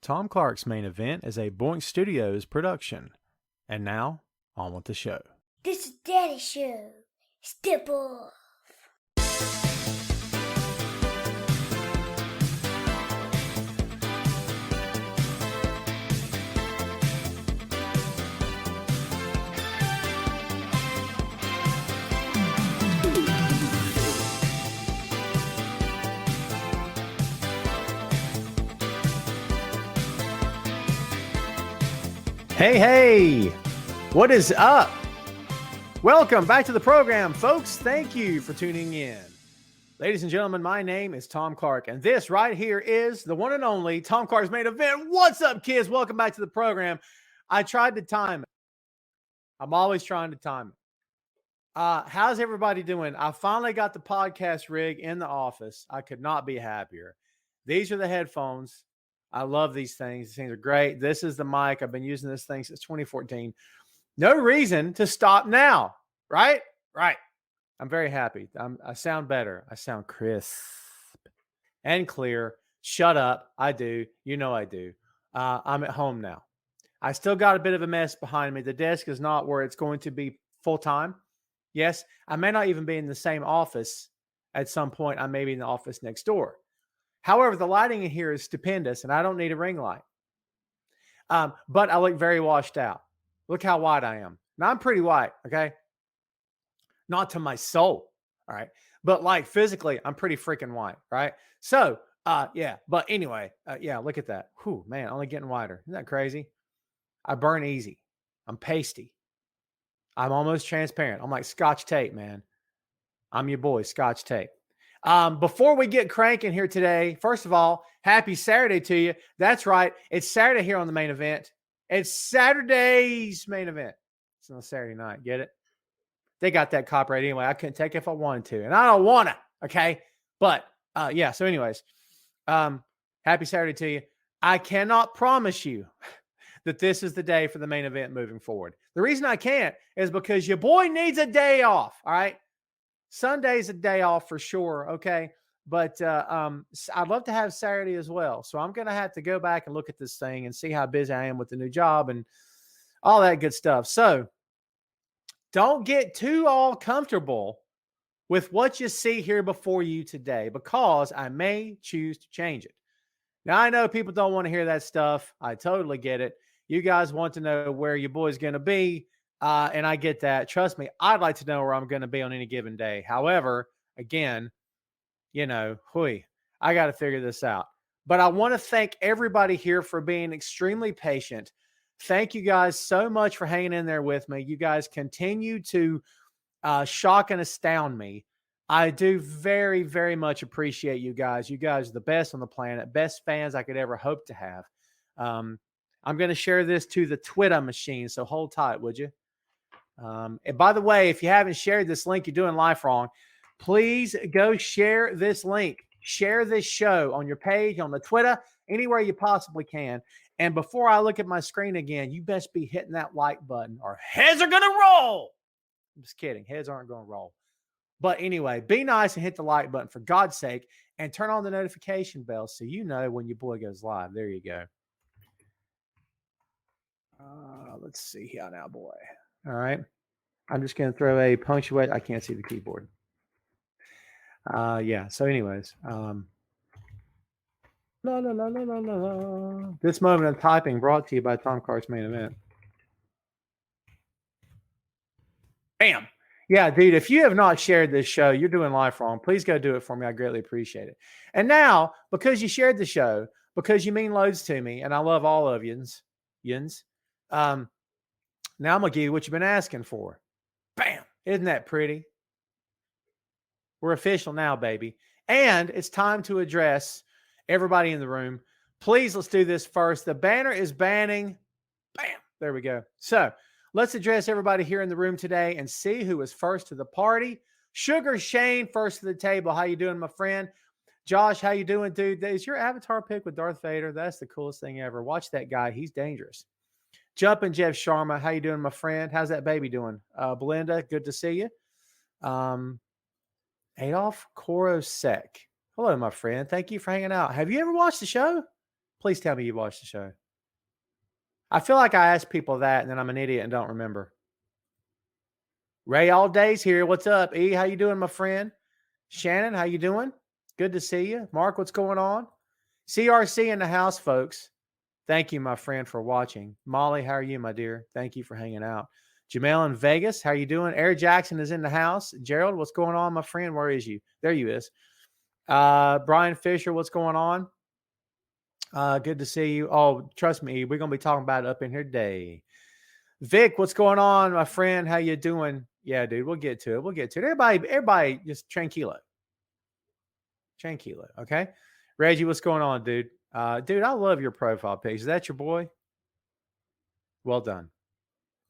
Tom Clark's Main Event is a Boink Studios production. And now, on with the show. This is Daddy's show. Step off. Hey, what is up? Welcome back to the program, folks. Thank you for tuning in. Ladies and gentlemen, my name is Tom Clark, and this right here is the one and only Tom Clark's Main Event. What's up, kids? Welcome back to the program. I tried to time it. I'm always trying to time it. How's everybody doing? I finally got the podcast rig in the office. I could not be happier. These are the headphones. I love these things. These things are great. This is the mic. I've been using this thing since 2014. No reason to stop now, right? Right. I'm very happy. I sound better. I sound crisp and clear. Shut up. I do. You know I do. I'm at home now. I still got a bit of a mess behind me. The desk is not where it's going to be full time. Yes, I may not even be in the same office at some point. I may be in the office next door. However, the lighting in here is stupendous, and I don't need a ring light. But I look very washed out. Look how white I am. Now, I'm pretty white, okay? Not to my soul, all right? But, like, physically, I'm pretty freaking white, right? So, yeah. But anyway, yeah, look at that. Whew, man, only getting whiter. Isn't that crazy? I burn easy. I'm pasty. I'm almost transparent. I'm like Scotch tape, man. I'm your boy, Scotch tape. Before we get cranking here today, first of all, happy Saturday to you. That's right. It's Saturday here on the Main Event. It's Saturday's Main Event. It's on Saturday night. Get it? They got that copyright anyway. I couldn't take it if I wanted to, and I don't want to. Okay. But, yeah. So anyways, happy Saturday to you. I cannot promise you that this is the day for the Main Event moving forward. The reason I can't is because your boy needs a day off. All right. Sunday's a day off for sure, okay? But I'd love to have Saturday as well. So I'm going to have to go back and look at this thing and see how busy I am with the new job and all that good stuff. So don't get too all comfortable with what you see here before you today, because I may choose to change it. Now, I know people don't want to hear that stuff. I totally get it. You guys want to know where your boy's going to be. And I get that. Trust me, I'd like to know where I'm going to be on any given day. However, again, you know, I got to figure this out. But I want to thank everybody here for being extremely patient. Thank you guys so much for hanging in there with me. You guys continue to shock and astound me. I do very, very much appreciate you guys. You guys are the best on the planet, best fans I could ever hope to have. I'm going to share this to the Twitter machine, so hold tight, would you? And by the way, if you haven't shared this link, you're doing life wrong. Please go share this link. Share this show on your page, on the Twitter, anywhere you possibly can. And before I look at my screen again, you best be hitting that like button or heads are going to roll. I'm just kidding. Heads aren't going to roll. But anyway, be nice and hit the like button for God's sake, and turn on the notification bell so you know when your boy goes live. There you go. Let's see here now, boy. All right. I'm just going to throw a punctuate. I can't see the keyboard. Yeah. So anyways, la, la, la, la, la, la. This moment of typing brought to you by Tom Clark's Main Event. Bam. Yeah, dude, if you have not shared this show, you're doing life wrong. Please go do it for me. I greatly appreciate it. And now, because you shared the show, because you mean loads to me, and I love all of yins, now I'm going to give you what you've been asking for. Bam. Isn't that pretty? We're official now, baby. And it's time to address everybody in the room. Please, let's do this first. The banner is banning. Bam. There we go. So let's address everybody here in the room today and see who is first to the party. Sugar Shane, first to the table. How you doing, my friend? Josh, how you doing, dude? Is your avatar pic with Darth Vader? That's the coolest thing ever. Watch that guy. He's dangerous. Jumpin' Jeff Sharma, how you doing, my friend? How's that baby doing? Belinda, good to see you. Adolf Korosek. Hello, my friend. Thank you for hanging out. Have you ever watched the show? Please tell me you watched the show. I feel like I ask people that and then I'm an idiot and don't remember. Ray All Day's here. What's up? E, how you doing, my friend? Shannon, how you doing? Good to see you. Mark, what's going on? CRC in the house, folks. Thank you, my friend, for watching. Molly, how are you, my dear? Thank you for hanging out. Jamel in Vegas, how you doing? Eric Jackson is in the house. Gerald, what's going on, my friend? Where is you? There you is. Brian Fisher, what's going on? Good to see you. Oh, trust me, we're going to be talking about it up in here today. Vic, what's going on, my friend? How you doing? Yeah, dude, we'll get to it. We'll get to it. Everybody just tranquilo. Tranquilo, okay? Reggie, what's going on, dude? Dude, I love your profile page. Is that your boy? Well done.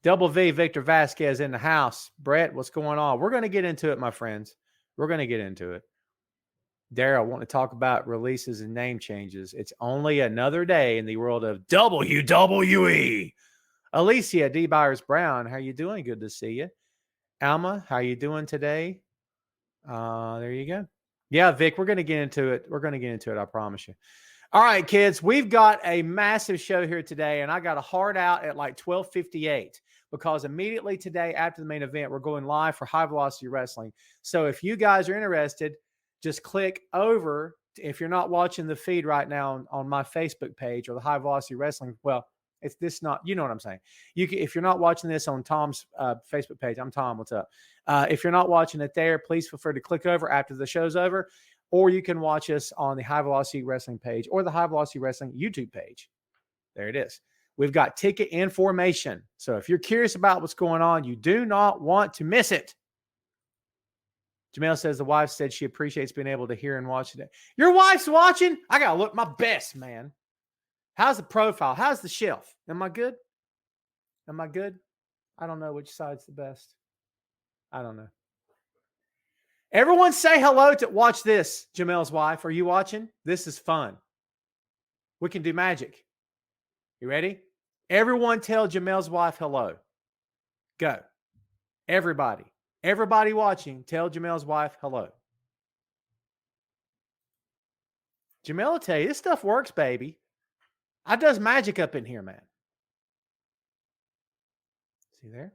Double V, Victor Vasquez in the house. Brett, what's going on? We're going to get into it, my friends. We're going to get into it. Daryl, I want to talk about releases and name changes. It's only another day in the world of WWE. Alicia D. Byers-Brown, how you doing? Good to see you. Alma, how you doing today? There you go. Yeah, Vic, we're going to get into it. We're going to get into it, I promise you. All right, kids, we've got a massive show here today, and I got a hard out at like 12:58 because immediately today after the main event, we're going live for High Velocity Wrestling. So if you guys are interested, just click over. If you're not watching the feed right now on my Facebook page or the High Velocity Wrestling, well, it's this not, you know what I'm saying. You can, if you're not watching this on Tom's Facebook page, I'm Tom, what's up? If you're not watching it there, please feel free to click over after the show's over. Or you can watch us on the High Velocity Wrestling page or the High Velocity Wrestling YouTube page. There it is. We've got ticket information. So if you're curious about what's going on, you do not want to miss it. Jamel says the wife said she appreciates being able to hear and watch it. Your wife's watching? I got to look my best, man. How's the profile? How's the shelf? Am I good? Am I good? I don't know which side's the best. I don't know. Everyone say hello to watch this, Jamel's wife. Are you watching? This is fun. We can do magic. You ready? Everyone tell Jamel's wife hello. Go. Everybody. Everybody watching, tell Jamel's wife hello. Jamel will tell you, this stuff works, baby. I does magic up in here, man. See there?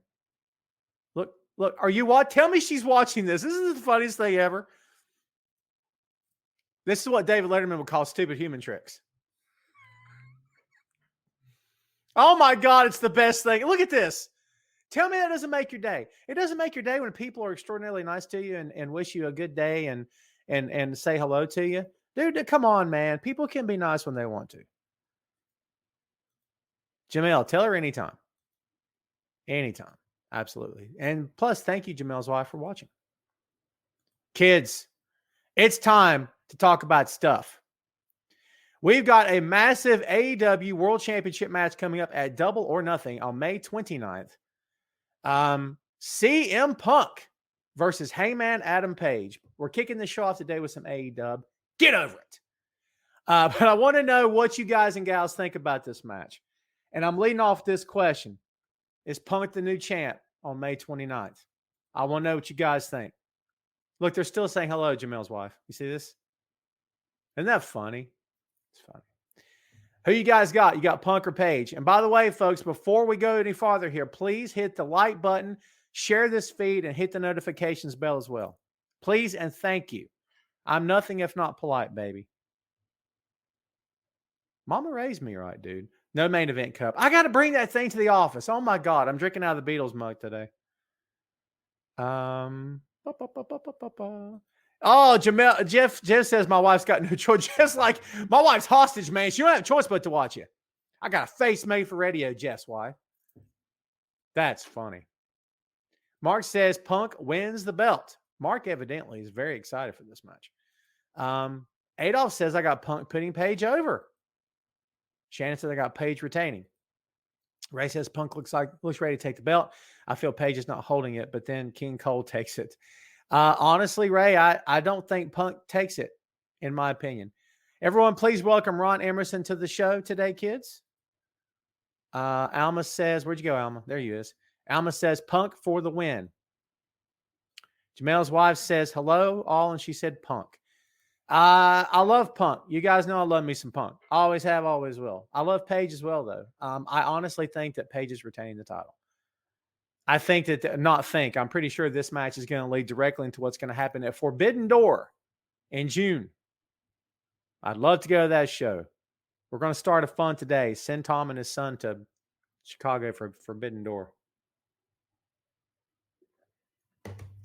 Look, are you what? Tell me she's watching this. This is the funniest thing ever. This is what David Letterman would call stupid human tricks. Oh my God, it's the best thing. Look at this. Tell me that doesn't make your day. It doesn't make your day when people are extraordinarily nice to you and wish you a good day and say hello to you. Dude, come on, man. People can be nice when they want to. Jamel, tell her anytime. Anytime. Absolutely. And plus, thank you, Jamel's wife, for watching. Kids, it's time to talk about stuff. We've got a massive AEW World Championship match coming up at Double or Nothing on May 29th. CM Punk versus Hangman Adam Page. We're kicking the show off today with some AEW. Get over it. But I want to know what you guys and gals think about this match. And I'm leading off this question. Is Punk the new champ on May 29th? I want to know what you guys think. Look, they're still saying hello, Jamel's wife. You see this? Isn't that funny? It's funny. Who you guys got? You got Punk or Page? And by the way, folks, before we go any farther here, please hit the like button, share this feed, and hit the notifications bell as well. Please and thank you. I'm nothing if not polite, baby. Mama raised me right, dude. No main event cup. I got to bring that thing to the office. Oh, my God. I'm drinking out of the Beatles mug today. Oh, Jamel, Jeff says my wife's got no choice. Jeff's like, my wife's hostage, man. She don't have a choice but to watch you. I got a face made for radio, Jeff's wife. That's funny. Mark says Punk wins the belt. Mark evidently is very excited for this match. Adolf says I got Punk putting Page over. Shannon says I got Page retaining. Ray says Punk looks ready to take the belt. I feel Page is not holding it, but then King Cole takes it. Honestly, Ray, I don't think Punk takes it, in my opinion. Everyone, please welcome Ron Emerson to the show today, kids. Alma says, where'd you go, Alma? There you is. Alma says Punk for the win. Jamel's wife says hello, all, and she said Punk. I love Punk. You guys know I love me some Punk. Always have, always will. I love Paige as well, though. I honestly think that Paige is retaining the title. I think that, I'm pretty sure this match is going to lead directly into what's going to happen at Forbidden Door in June. I'd love to go to that show. We're going to start a fun today. Send Tom and his son to Chicago for Forbidden Door.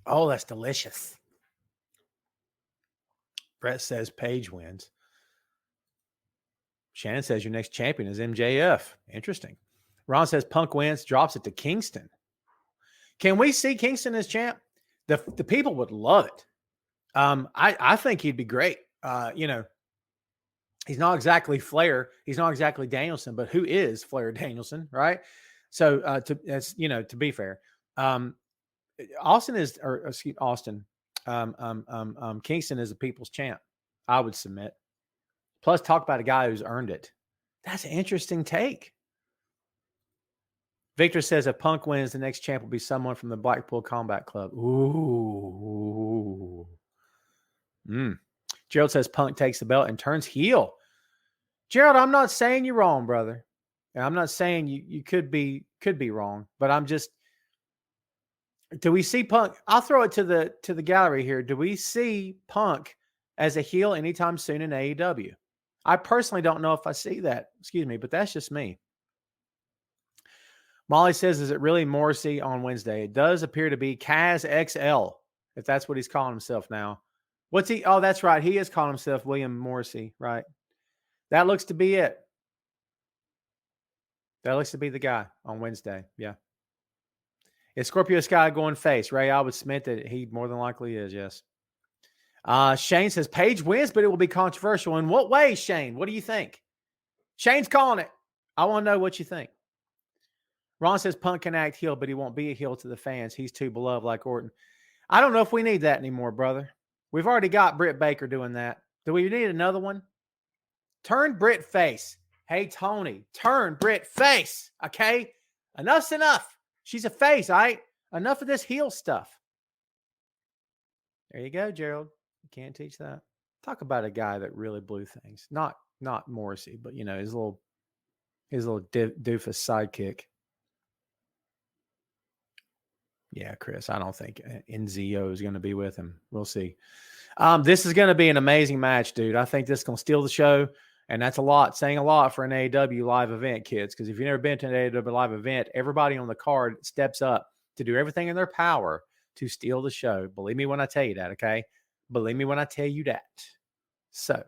Oh, that's delicious. Brett says Paige wins. Shannon says your next champion is MJF. Interesting. Ron says Punk wins, drops it to Kingston. Can we see Kingston as champ? The people would love it. I think he'd be great. He's not exactly Flair. He's not exactly Danielson, but who is Flair Danielson, right? So to be fair, Kingston is the people's champ. I would submit. Plus, talk about a guy who's earned it. That's an interesting take. Victor says if Punk wins, the next champ will be someone from the Blackpool Combat Club. Ooh. Gerald says Punk takes the belt and turns heel. Gerald, I'm not saying you're wrong, brother. And I'm not saying you could be wrong, but I'm just. Do we see Punk? I'll throw it to the gallery here. Do we see Punk as a heel anytime soon in AEW? I personally don't know if I see that. Excuse me, but that's just me. Molly says, is it really Morrissey on Wednesday? It does appear to be Kaz XL, if that's what he's calling himself now. What's he? Oh, that's right. He is calling himself William Morrissey, right? That looks to be it. That looks to be the guy on Wednesday. Yeah. Is Scorpio Sky going face? Ray, I would submit that he more than likely is, yes. Shane says Paige wins, but it will be controversial. In what way, Shane? What do you think? Shane's calling it. I want to know what you think. Ron says Punk can act heel, but he won't be a heel to the fans. He's too beloved like Orton. I don't know if we need that anymore, brother. We've already got Britt Baker doing that. Do we need another one? Turn Britt face. Hey, Tony, turn Britt face, okay? Enough's enough. She's a face, all right? Enough of this heel stuff. There you go, Gerald. You can't teach that. Talk about a guy that really blew things. Not Morrissey, but, his little doofus sidekick. Yeah, Chris, I don't think NZO is going to be with him. We'll see. This is going to be an amazing match, dude. I think this is going to steal the show, and that's saying a lot for an AEW live event, kids, because if you've never been to an AEW live event, everybody on the card steps up to do everything in their power to steal the show. Believe me when I tell you that, okay? Believe me when I tell you that. So,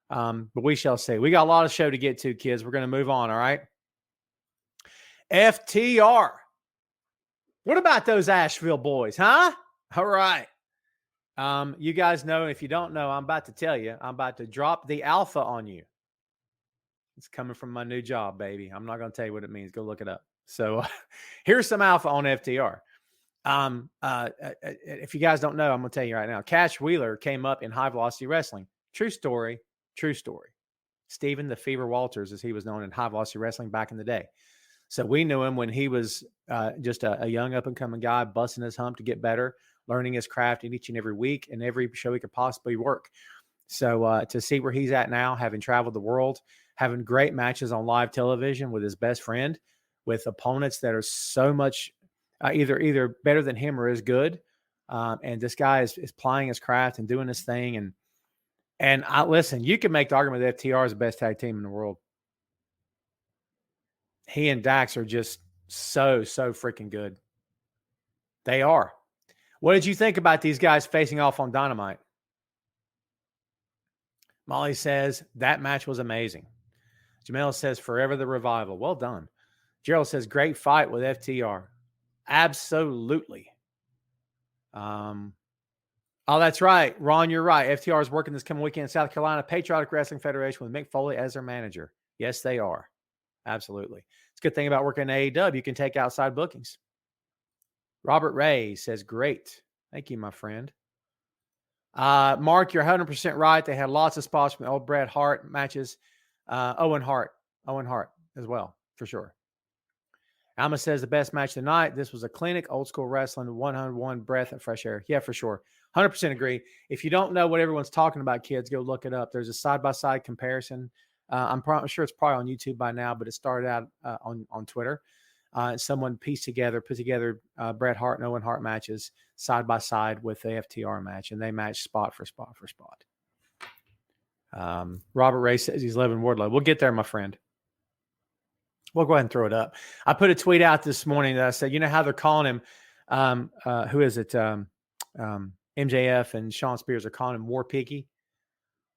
but we shall see. We got a lot of show to get to, kids. We're going to move on, all right? FTR. What about those Asheville boys, huh? All right. You guys know, if you don't know, I'm about to tell you. I'm about to drop the alpha on you. It's coming from my new job, baby. I'm not going to tell you what it means. Go look it up. So here's some alpha on FTR. If you guys don't know, I'm going to tell you right now. Cash Wheeler came up in High Velocity Wrestling. True story. True story. Stephen the Fever Walters, as he was known in High Velocity Wrestling back in the day. So we knew him when he was just a young up-and-coming guy, busting his hump to get better, learning his craft each and every week and every show he could possibly work. So to see where he's at now, having traveled the world, having great matches on live television with his best friend, with opponents that are so much either better than him or as good. And this guy is plying his craft and doing his thing. And listen, you can make the argument that FTR is the best tag team in the world. He and Dax are just so freaking good. They are. What did you think about these guys facing off on Dynamite? Molly says that match was amazing. Jamel says forever the revival. Well done. Gerald says great fight with FTR. Absolutely. Oh, that's right. Ron, you're right. FTR is working this coming weekend in South Carolina Patriotic Wrestling Federation with Mick Foley as their manager. Yes, they are. Absolutely. It's a good thing about working in AEW. You can take outside bookings. Robert Ray says, great. Thank you, my friend. Mark, you're 100% right. They had lots of spots from the old Bret Hart matches. Owen Hart as well, for sure. Alma says the best match of the night. This was a clinic, old school wrestling, 101 breath of fresh air. Yeah, for sure. 100% agree. If you don't know what everyone's talking about, kids, go look it up. There's a side-by-side comparison. I'm sure it's probably on YouTube by now, but it started out on Twitter. Someone put together Bret Hart and Owen Hart matches side by side with the FTR match, and they match spot for spot for spot. Robert Ray says he's loving Wardlow. We'll get there, my friend. We'll go ahead and throw it up. I put a tweet out this morning that I said, you know how they're calling him, who is it? MJF and Sean Spears are calling him War Piggy.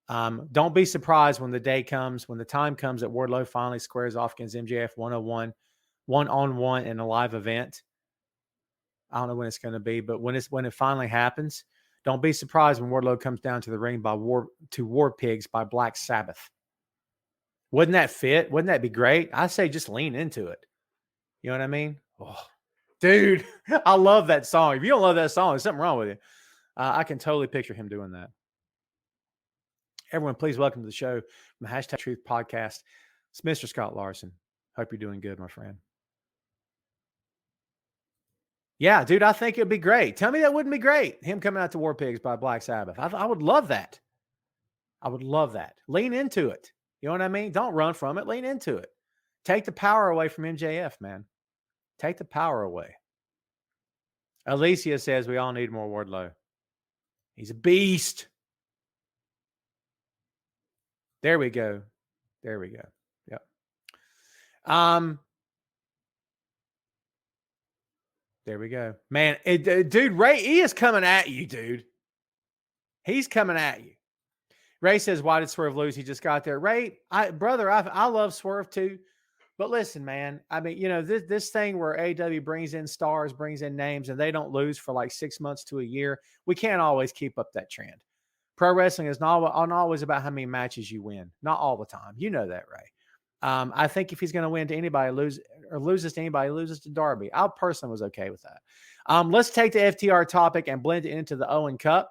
Don't be surprised when the time comes that Wardlow finally squares off against MJF 101, one-on-one in a live event. I don't know when it's going to be, but when it finally happens, don't be surprised when Wardlow comes down to the ring to War Pigs by Black Sabbath. Wouldn't that fit? Wouldn't that be great? I say just lean into it. You know what I mean? Oh, dude, I love that song. If you don't love that song, there's something wrong with you. I can totally picture him doing that. Everyone, please welcome to the show from the Hashtag Truth Podcast. It's Mr. Scott Larson. Hope you're doing good, my friend. Yeah, dude, I think it'd be great. Tell me that wouldn't be great. Him coming out to War Pigs by Black Sabbath. I would love that. I would love that. Lean into it. You know what I mean? Don't run from it. Lean into it. Take the power away from MJF, man. Take the power away. Alicia says we all need more Wardlow. He's a beast. There we go. There we go. Yep. There we go. Man, dude, Ray E is coming at you, dude. He's coming at you. Ray says, why did Swerve lose? He just got there. Ray, I love Swerve too. But listen, man, I mean, you know, this thing where AW brings in stars, brings in names, and they don't lose for like 6 months to a year, we can't always keep up that trend. Pro wrestling is not always about how many matches you win. Not all the time. You know that, Ray. I think if he's going to win to anybody, loses to anybody, loses to Darby. I personally was okay with that. Let's take the FTR topic and blend it into the Owen Cup.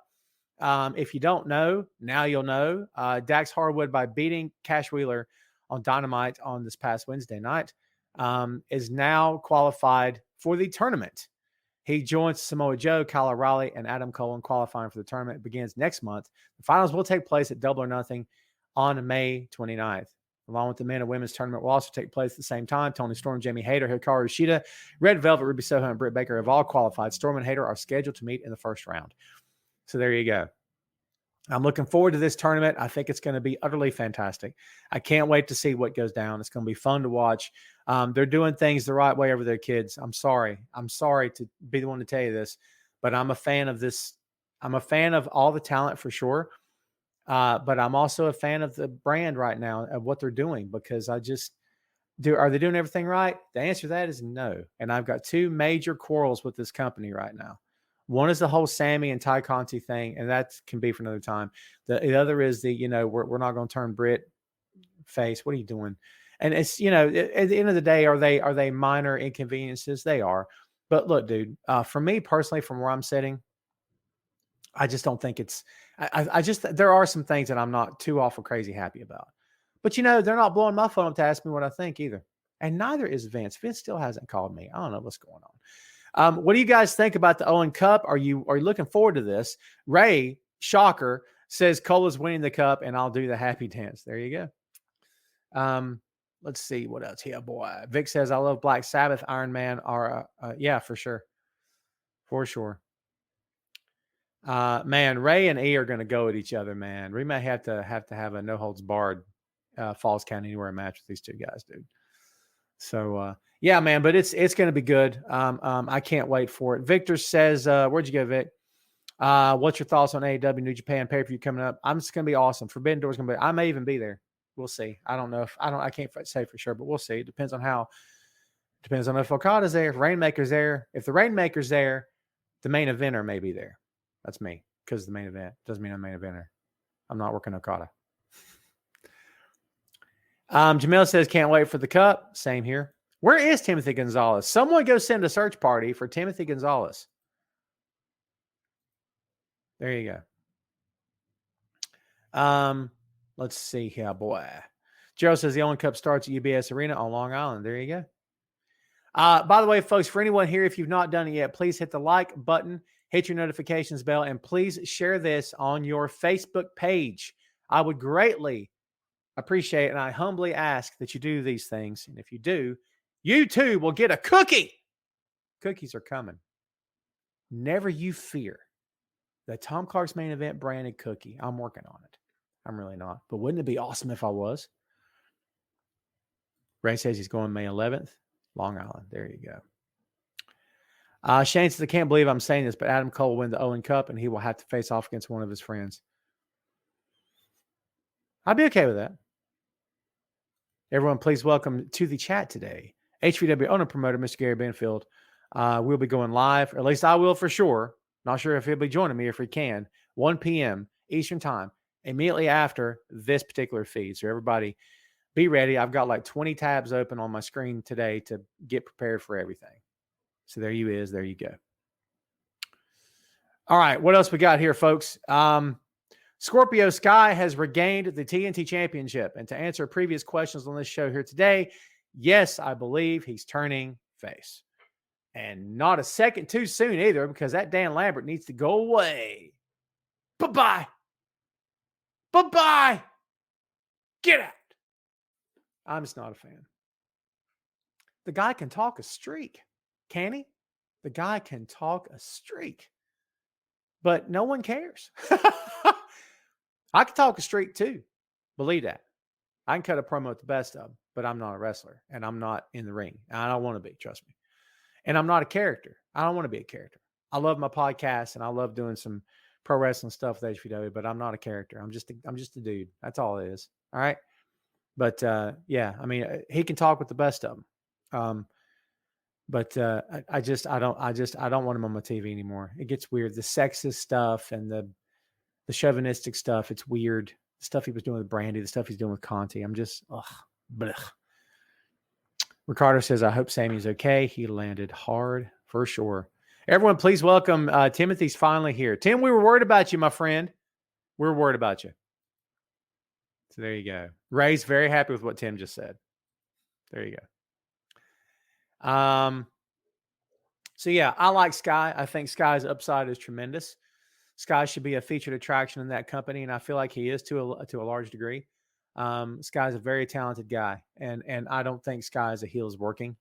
If you don't know, now you'll know. Dax Harwood, by beating Cash Wheeler on Dynamite on this past Wednesday night, is now qualified for the tournament. He joins Samoa Joe, Kyle O'Reilly, and Adam Cole in qualifying for the tournament. It begins next month. The finals will take place at Double or Nothing on May 29th. Along with the men and women's tournament will also take place at the same time. Tony Storm, Jamie Hayter, Hikaru Shida, Red Velvet, Ruby Soho, and Britt Baker have all qualified. Storm and Hayter are scheduled to meet in the first round. So there you go. I'm looking forward to this tournament. I think it's going to be utterly fantastic. I can't wait to see what goes down. It's going to be fun to watch. They're doing things the right way over there, kids. I'm sorry to be the one to tell you this, but I'm a fan of this. I'm a fan of all the talent for sure. But I'm also a fan of the brand right now of what they're doing, because are they doing everything right? The answer to that is no. And I've got two major quarrels with this company right now. One is the whole Sammy and Ty Conti thing, and that can be for another time. The other is we're not going to turn Britt face. What are you doing? And it's, at the end of the day, are they minor inconveniences? They are. But look, dude, for me personally, from where I'm sitting, I just don't think it's, there are some things that I'm not too awful crazy happy about. But, they're not blowing my phone up to ask me what I think either. And neither is Vince. Vince still hasn't called me. I don't know what's going on. What do you guys think about the Owen Cup? Are you looking forward to this? Ray, shocker, says Cole is winning the cup and I'll do the happy dance. There you go. Let's see what else here, boy. Vic says, I love Black Sabbath, Iron Man are, yeah, for sure. For sure. Man, Ray and E are going to go at each other, man. We may have to have a no holds barred Falls Count Anywhere match with these two guys, dude. So, yeah, man, but it's going to be good. I can't wait for it. Victor says, where'd you go, Vic? What's your thoughts on AEW New Japan pay-per-view coming up? It's going to be awesome. Forbidden Door's going to be, I may even be there. We'll see. I don't know I can't say for sure, but we'll see. It depends on if Okada's there, if Rainmaker's there. If the Rainmaker's there, the main eventer may be there. That's me, because the main event doesn't mean I'm a main eventer. I'm not working Okada. Jamil says, can't wait for the cup. Same here. Where is Timothy Gonzalez? Someone go send a search party for Timothy Gonzalez. There you go. Let's see here, boy. Gerald says the Owen Cup starts at UBS Arena on Long Island. There you By the way, folks, for anyone here, if you've not done it yet, please hit the like button, hit your notifications bell, and please share this on your Facebook page. I would greatly appreciate, and I humbly ask that you do these things. And if you do, you too will get a cookie. Cookies are coming. Never you fear. The Tom Clark's Main Event branded cookie. I'm working on it. I'm really not. But wouldn't it be awesome if I was? Ray says he's going May 11th. Long Island. There you go. Shane says, I can't believe I'm saying this, but Adam Cole will win the Owen Cup and he will have to face off against one of his friends. I'd be okay with that. Everyone, please welcome to the chat today, HVW owner promoter, Mr. Gary Benfield. We'll be going live, or at least I will for sure. Not sure if he'll be joining me if he can. 1 p.m. Eastern time, immediately after this particular feed. So everybody be ready. I've got like 20 tabs open on my screen today to get prepared for everything. So there you is. There you go. All right. What else we got here, folks? Scorpio Sky has regained the TNT Championship. And to answer previous questions on this show here today, yes, I believe he's turning face. And not a second too soon either, because that Dan Lambert needs to go away. Bye-bye. Bye-bye. Get out. I'm just not a fan. The guy can talk a streak. Can he? The guy can talk a streak. But no one cares. I can talk a streak too. Believe that. I can cut a promo at the best of them, but I'm not a wrestler and I'm not in the ring. And I don't want to be, trust me. And I'm not a character. I don't want to be a character. I love my podcast and I love doing some pro wrestling stuff with HVW, but I'm not a character. I'm just a dude. That's all it is. All right. But yeah, I mean, he can talk with the best of them. But I don't want him on my TV anymore. It gets weird. The sexist stuff and the chauvinistic stuff. It's weird. The stuff he was doing with Brandy, the stuff he's doing with Conti. I'm just, blech. Ricardo says, I hope Sammy's okay. He landed hard for sure. Everyone, please welcome Timothy's finally here. Tim, we were worried about you, my friend. We were worried about you. So there you go. Ray's very happy with what Tim just said. There you go. So yeah, I like Sky. I think Sky's upside is tremendous. Sky should be a featured attraction in that company, and I feel like he is to a large degree. Sky's a very talented guy, and I don't think Sky's a heel is working.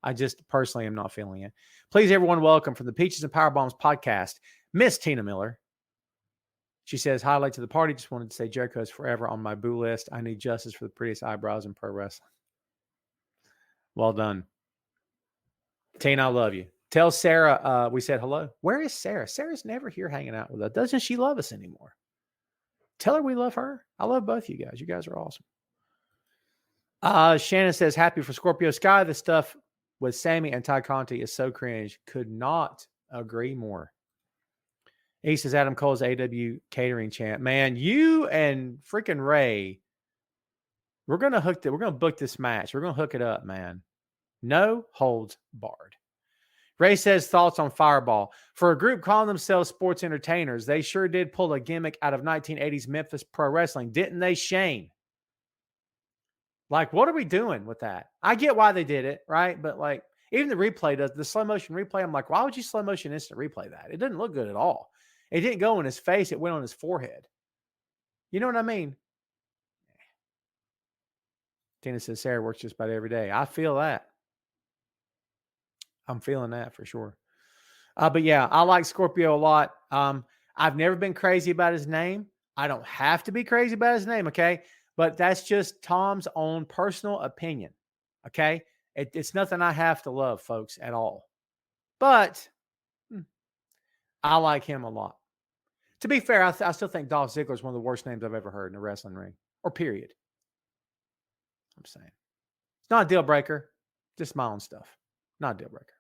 I just personally am not feeling it. Please, everyone, welcome from the Peaches and Power Bombs podcast, Miss Tina Miller. She says, highlight to the party. Just wanted to say Jericho's forever on my boo list. I need justice for the prettiest eyebrows in pro wrestling. Well done. Tina, I love you. Tell Sarah we said hello. Where is Sarah? Sarah's never here hanging out with us. Doesn't she love us anymore? Tell her we love her. I love both you guys. You guys are awesome. Shannon says, happy for Scorpio Sky. The stuff with Sammy and Ty Conti is so cringe. Could not agree more. He says, Adam Cole's AW catering champ. Man, you and freaking Ray, we're going to book this match. We're going to hook it up, man. No holds barred. Ray says, thoughts on Fireball. For a group calling themselves sports entertainers, they sure did pull a gimmick out of 1980s Memphis pro wrestling, didn't they, Shane? Like, what are we doing with that? I get why they did it, right? But like, even the replay does, the slow motion replay, I'm like, why would you slow motion instant replay that? It didn't look good at all. It didn't go in his face. It went on his forehead. You know what I mean? Tina says, Sarah works just about every day. I feel that. I'm feeling that for sure. But yeah, I like Scorpio a lot. I've never been crazy about his name. I don't have to be crazy about his name, okay? But that's just Tom's own personal opinion, okay? It's nothing I have to love, folks, at all. But I like him a lot. To be fair, I still think Dolph Ziggler is one of the worst names I've ever heard in a wrestling ring, or period. I'm saying. It's not a deal breaker. Just my own stuff. Not a deal breaker.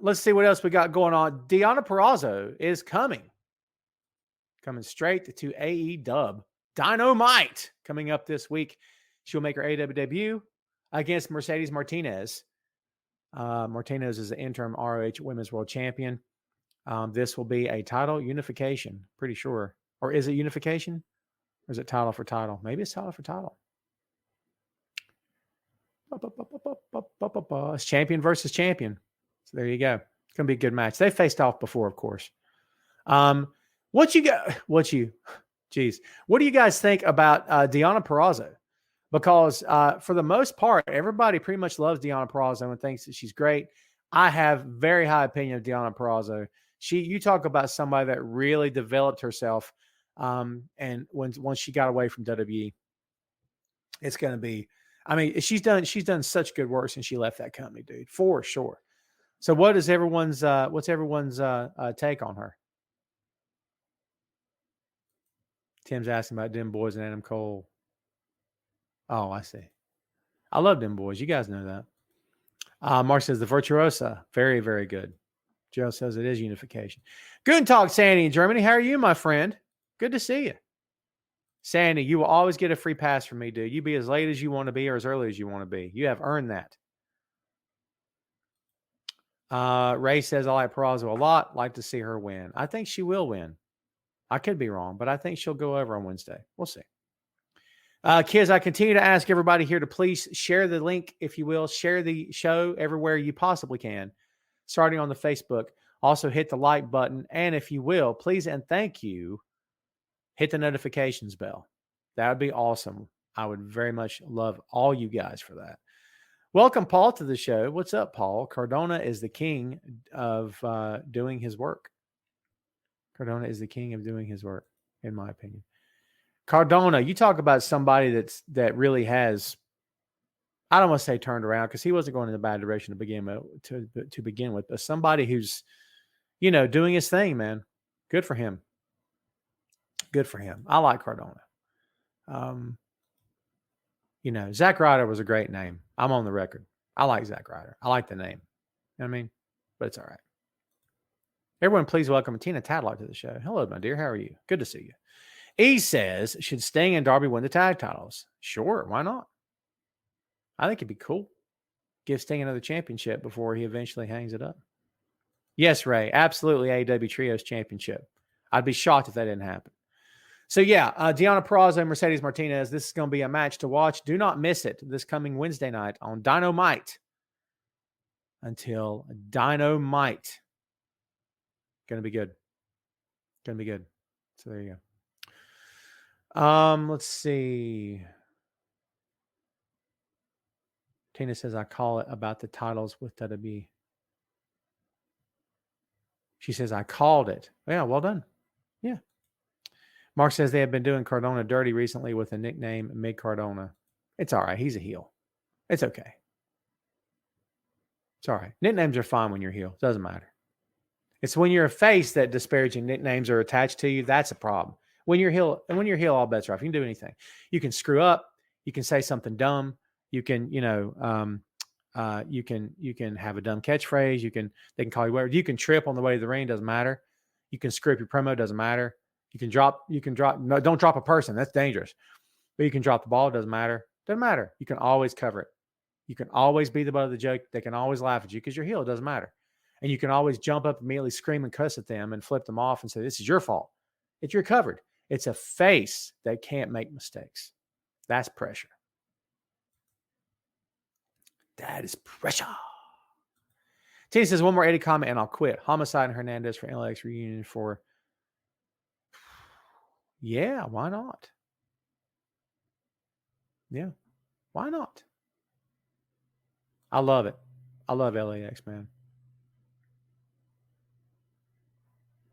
Let's see what else we got going on. Deonna Purrazzo is coming straight to AEW. Dynamite coming up this week. She'll make her AEW debut against Mercedes Martinez. Martinez is the interim ROH Women's World Champion. This will be a title unification, pretty sure. Or is it unification? Or is it title for title? Maybe it's title for title. It's champion versus champion. So there you go. It's going to be a good match. They faced off before, of course. What do you guys think about Deonna Purrazzo? Because for the most part, everybody pretty much loves Deonna Purrazzo and thinks that she's great. I have very high opinion of Deonna Purrazzo. You talk about somebody that really developed herself. And once she got away from WWE, it's going to be, I mean, she's done such good work since she left that company, dude, for sure. So what's everyone's take on her? Tim's asking about Dim Boys and Adam Cole. Oh, I see. I love Dim Boys. You guys know that. Mark says the Virtuosa. Very, very good. Joe says it is unification. Guten Tag, Sandy in Germany. How are you, my friend? Good to see you. Sandy, you will always get a free pass from me, dude. You be as late as you want to be or as early as you want to be. You have earned that. Ray says, I like Purrazzo a lot. Like to see her win. I think she will win. I could be wrong, but I think she'll go over on Wednesday. We'll see. Kids, I continue to ask everybody here to please share the link, if you will. Share the show everywhere you possibly can, starting on the Facebook. Also, hit the like button. And if you will, please and thank you, hit the notifications bell. That would be awesome. I would very much love all you guys for that. Welcome, Paul, to the show. What's up, Paul? Cardona is the king of doing his work. Cardona is the king of doing his work, in my opinion. Cardona, you talk about somebody that really has, I don't want to say turned around because he wasn't going in a bad direction to begin with, but somebody who's, doing his thing, man. Good for him. Good for him. I like Cardona. Zack Ryder was a great name. I'm on the record. I like Zack Ryder. I like the name. You know what I mean? But it's all right. Everyone, please welcome Tina Tadlock to the show. Hello, my dear. How are you? Good to see you. E says, should Sting and Darby win the tag titles? Sure, why not? I think it'd be cool. Give Sting another championship before he eventually hangs it up. Yes, Ray, absolutely AEW Trios Championship. I'd be shocked if that didn't happen. So, yeah, Deonna Purrazzo and Mercedes Martinez, this is going to be a match to watch. Do not miss it this coming Wednesday night on Dynamite. Until Dynamite. Going to be good. Going to be good. So, there you go. Let's see. Tina says, I call it about the titles with WWE. She says, I called it. Yeah, well done. Yeah. Mark says they have been doing Cardona dirty recently with a nickname, Mid Cardona. It's all right. He's a heel. It's okay. It's all right. Nicknames are fine when you're heel. Doesn't matter. It's when you're a face that disparaging nicknames are attached to you. That's a problem. When you're heel, all bets are off. You can do anything. You can screw up. You can say something dumb. You can, you can have a dumb catchphrase. They can call you whatever. You can trip on the way to the ring. Doesn't matter. You can screw up your promo. Doesn't matter. You can drop. No, don't drop a person. That's dangerous. But you can drop the ball. Doesn't matter. Doesn't matter. You can always cover it. You can always be the butt of the joke. They can always laugh at you because you're heel. It doesn't matter. And you can always jump up, immediately scream and cuss at them and flip them off and say, this is your fault. You're covered. It's a face that can't make mistakes. That's pressure. That is pressure. Tina says, one more Eddie comment and I'll quit. Homicide and Hernandez for LAX reunion for... Yeah, why not? Yeah, why not? I love it. I love LAX, man.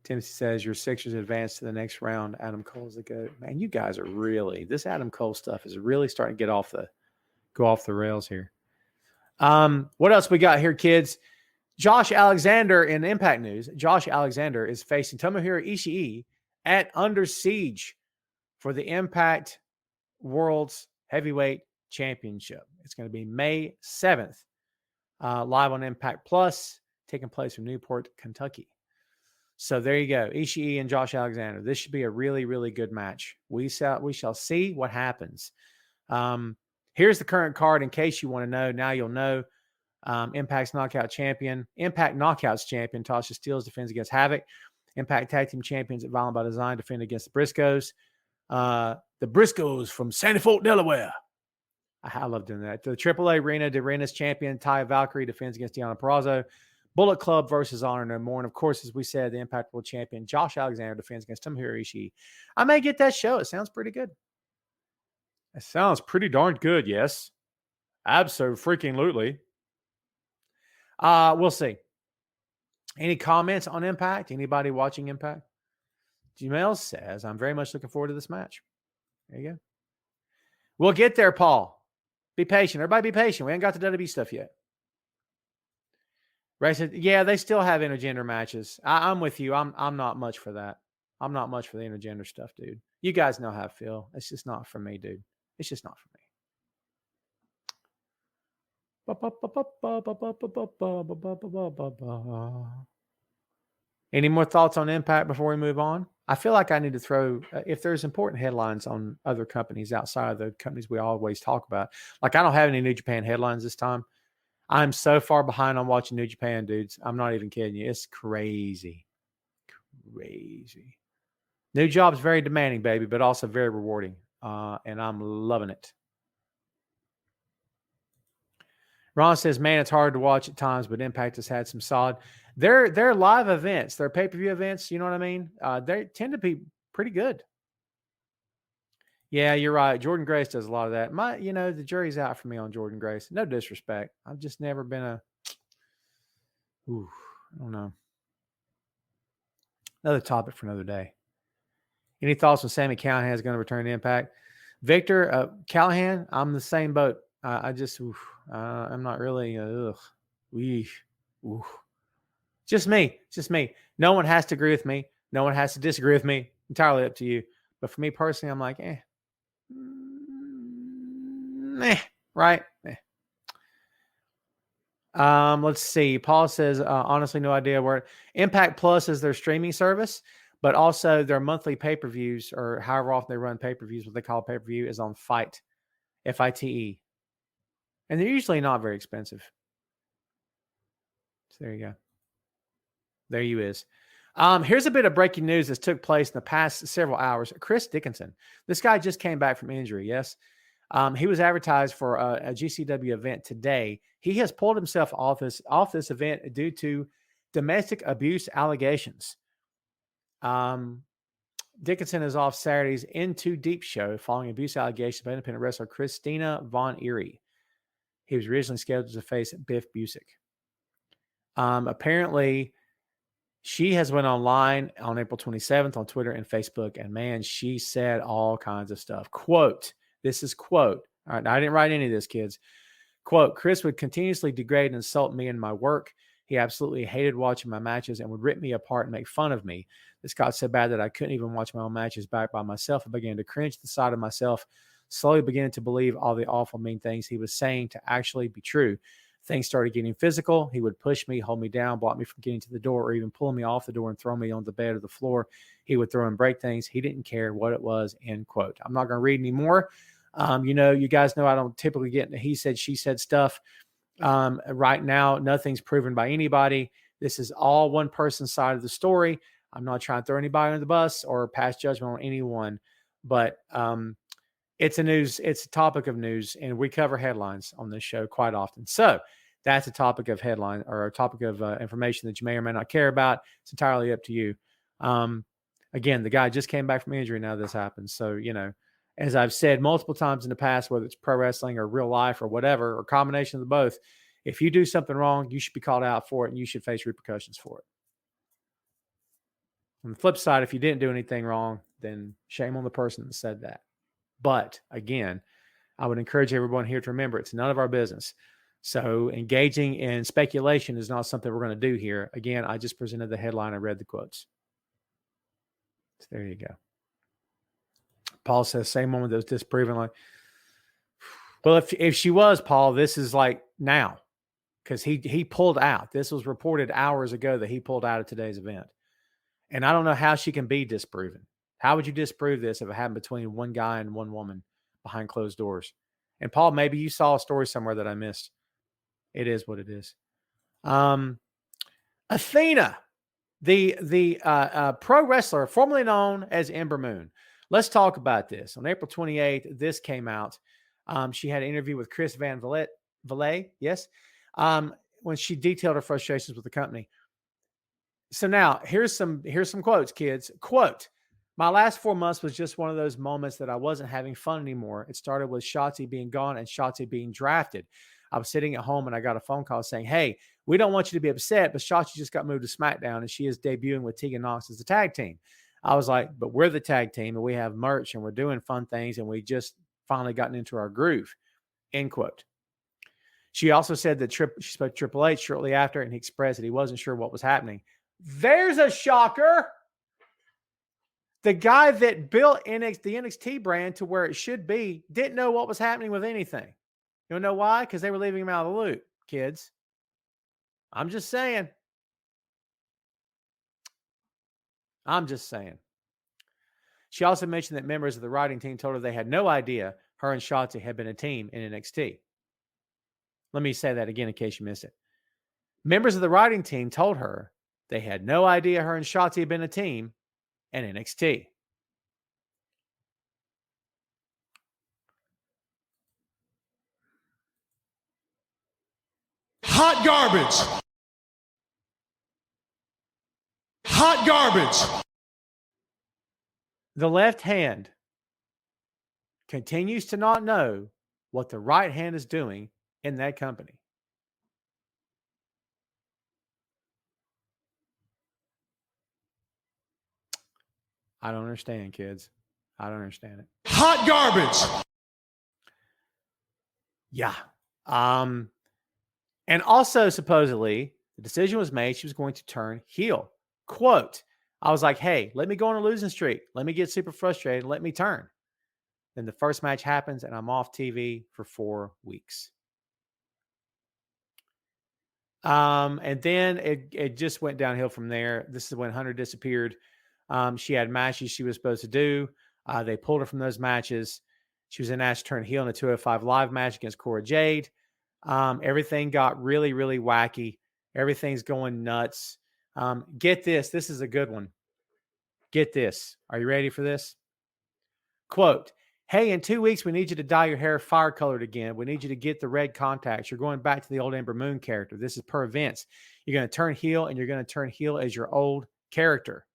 Timothy says, your Sixers advance to the next round. Adam Cole's the GOAT. Man, you guys are really, this Adam Cole stuff is really starting to go off the rails here. What else we got here, kids? Josh Alexander in Impact News. Josh Alexander is facing Tomohiro Ishii at Under Siege for the Impact World's Heavyweight Championship. It's going to be May 7th, live on Impact Plus, taking place from Newport, Kentucky. So there you go. Ishii and Josh Alexander. This should be a really, really good match. We shall see what happens. Here's the current card in case you want to know. Now you'll know. Impact's Impact Knockouts champion, Tasha Steelz, defends against Havoc. Impact Tag Team Champions at Violent by Design defend against the Briscoes. The Briscoes from Sandy Fort, Delaware. I love doing that. The AAA Arena, the Arena's champion, Taya Valkyrie defends against Deonna Purrazzo. Bullet Club versus Honor No More. And of course, as we said, the Impact World Champion, Josh Alexander, defends against Tomohiro Ishii. I may get that show. It sounds pretty good. It sounds pretty darn good, yes. Absolutely. We'll see. Any comments on Impact? Anybody watching Impact? Jamel says, I'm very much looking forward to this match. There you go. We'll get there, Paul. Be patient. Everybody be patient. We ain't got the WWE stuff yet. Ray said, yeah, they still have intergender matches. I'm with you. I'm not much for that. I'm not much for the intergender stuff, dude. You guys know how I feel. It's just not for me, dude. It's just not for me. Any more thoughts on Impact before we move on? I feel like I need to throw, if there's important headlines on other companies outside of the companies we always talk about. Like, I don't have any New Japan headlines this time. I'm so far behind on watching New Japan, dudes. I'm not even kidding you. It's crazy. Crazy. New job's very demanding, baby, but also very rewarding. And I'm loving it. Ron says, man, it's hard to watch at times, but Impact has had some solid. They're live events. They're pay-per-view events. You know what I mean? They tend to be pretty good. Yeah, you're right. Jordan Grace does a lot of that. The jury's out for me on Jordan Grace. No disrespect. I've just never been I don't know. Another topic for another day. Any thoughts on Sami Callihan is going to return to Impact? Victor, Callahan, I'm the same boat. I'm not really, Just me. No one has to agree with me. No one has to disagree with me. Entirely up to you. But for me personally, I'm like, right? Let's see. Paul says, honestly, no idea where. Impact Plus is their streaming service, but also their monthly pay-per-views, or however often they run pay-per-views, what they call pay-per-view, is on FITE, FITE. And they're usually not very expensive. So there you go. There you is. Here's a bit of breaking news that's took place in the past several hours. Chris Dickinson. This guy just came back from injury, yes? He was advertised for a GCW event today. He has pulled himself off this event due to domestic abuse allegations. Dickinson is off Saturday's Into Deep show following abuse allegations by independent wrestler Christina Von Eerie. He was originally scheduled to face Biff Busick. Apparently, she has went online on April 27th on Twitter and Facebook, and man, she said all kinds of stuff. Quote, this is quote. All right, I didn't write any of this, kids. Quote, Chris would continuously degrade and insult me in my work. He absolutely hated watching my matches and would rip me apart and make fun of me. This got so bad that I couldn't even watch my own matches back by myself. I began to cringe at the sight of myself, slowly beginning to believe all the awful, mean things he was saying to actually be true. Things started getting physical. He would push me, hold me down, block me from getting to the door, or even pull me off the door and throw me on the bed or the floor. He would throw and break things. He didn't care what it was, end quote. I'm not going to read any more. You guys know I don't typically get into he said, she said stuff. Right now, nothing's proven by anybody. This is all one person's side of the story. I'm not trying to throw anybody under the bus or pass judgment on anyone, but it's a topic of news, and we cover headlines on this show quite often. So that's a topic of headline or a topic of information that you may or may not care about. It's entirely up to you. Again, the guy just came back from injury. Now this happens. So, as I've said multiple times in the past, whether it's pro wrestling or real life or whatever, or combination of the both, if you do something wrong, you should be called out for it and you should face repercussions for it. On the flip side, if you didn't do anything wrong, then shame on the person that said that. But again, I would encourage everyone here to remember it's none of our business. So engaging in speculation is not something we're going to do here. Again, I just presented the headline. I read the quotes. So there you go. Paul says, same moment that was disproven. Like, well, if she was, Paul, this is like now, because he pulled out. This was reported hours ago that he pulled out of today's event. And I don't know how she can be disproven. How would you disprove this if it happened between one guy and one woman behind closed doors? And Paul, maybe you saw a story somewhere that I missed. It is what it is. Athena, the pro wrestler formerly known as Ember Moon. Let's talk about this. On April 28th, this came out. She had an interview with Chris Van Vliet, yes, when she detailed her frustrations with the company. So now here's some quotes, kids. Quote, my last 4 months was just one of those moments that I wasn't having fun anymore. It started with Shotzi being gone and Shotzi being drafted. I was sitting at home and I got a phone call saying, hey, we don't want you to be upset, but Shotzi just got moved to SmackDown and she is debuting with Tegan Nox as the tag team. I was like, but we're the tag team and we have merch and we're doing fun things and we just finally gotten into our groove, end quote. She also said that she spoke to Triple H shortly after and he expressed that he wasn't sure what was happening. There's a shocker. The guy that built the NXT brand to where it should be didn't know what was happening with anything. You know why? Because they were leaving him out of the loop, kids. I'm just saying. She also mentioned that members of the writing team told her they had no idea her and Shotzi had been a team in NXT. Let me say that again in case you missed it. Members of the writing team told her they had no idea her and Shotzi had been a team in NXT. Hot garbage. Hot garbage. The left hand continues to not know what the right hand is doing in that company. I don't understand, kids. I don't understand it. Hot garbage. Yeah. And also, supposedly, the decision was made she was going to turn heel. Quote, I was like, hey, let me go on a losing streak. Let me get super frustrated. Let me turn. Then the first match happens, and I'm off TV for 4 weeks. And then it just went downhill from there. This is when Hunter disappeared. She had matches she was supposed to do. They pulled her from those matches. She was asked to turn heel in a 205 Live match against Cora Jade. Everything got really, really wacky. Everything's going nuts. Get this. This is a good one. Get this. Are you ready for this? Quote, hey, in 2 weeks, we need you to dye your hair fire colored again. We need you to get the red contacts. You're going back to the old Ember Moon character. This is per Vince. You're going to turn heel, and you're going to turn heel as your old character.